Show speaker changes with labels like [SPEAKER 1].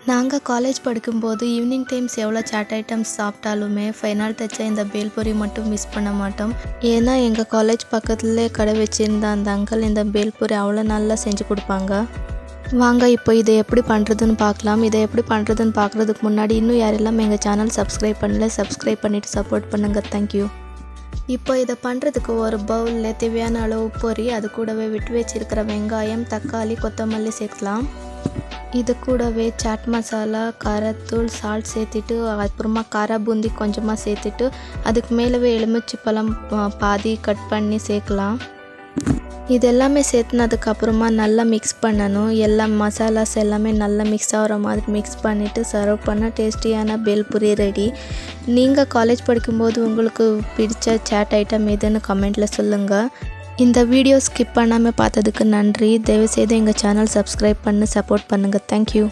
[SPEAKER 1] நாங்கள் காலேஜ் படிக்கும்போது evening times எவ்வளோ சாட் ஐட்டம்ஸ் சாப்பிட்டாலுமே ஃபைனல் டச்சாக இந்த பேல்பூரி மட்டும் மிஸ் பண்ண மாட்டோம். ஏன்னா எங்கள் காலேஜ் பக்கத்துலேயே கடை வச்சுருந்த அந்த அங்கிள் இந்த பேல்பூரி அவ்வளோ நல்லா செஞ்சு கொடுப்பாங்க. வாங்க இப்போ இதை எப்படி பண்ணுறதுன்னு பார்க்கலாம். இதை எப்படி பண்ணுறதுன்னு பார்க்குறதுக்கு முன்னாடி இன்னும் யாரெல்லாம் எங்கள் சேனல் சப்ஸ்கிரைப் பண்ணல சப்ஸ்கிரைப் பண்ணிவிட்டு சப்போர்ட் பண்ணுங்கள். தேங்க்யூ. இப்போ இதை பண்ணுறதுக்கு ஒரு பவுலில் தேவையான அளவு பொரி, அது கூடவே விட்டு வச்சிருக்கிற வெங்காயம், தக்காளி, கொத்தமல்லி சேர்க்கலாம். இது கூடவே சாட் மசாலா, காரத்தூள், சால்ட் சேர்த்துட்டு அப்புறமா காரா பூந்தி கொஞ்சமாக சேர்த்துட்டு அதுக்கு மேலவே எலுமிச்சை பழம் பாதி கட் பண்ணி சேர்க்கலாம். இது எல்லாமே சேர்த்துனதுக்கப்புறமா நல்லா மிக்ஸ் பண்ணணும். எல்லா மசாலாஸ் எல்லாமே நல்லா மிக்ஸ் ஆகிற மாதிரி மிக்ஸ் பண்ணிவிட்டு சர்வ் பண்ண டேஸ்டியான பேல்பூரி ரெடி. நீங்கள் காலேஜ் படிக்கும்போது உங்களுக்கு பிடிச்ச சாட் ஐட்டம் எதுன்னு கமெண்ட்டில் சொல்லுங்கள். இந்த வீடியோ ஸ்கிப் பண்ணாமல் பார்த்ததுக்கு நன்றி. தயவுசெய்து எங்கள் சேனல் சப்ஸ்கிரைப் பண்ணி சப்போர்ட் பண்ணுங்கள். தேங்க்யூ.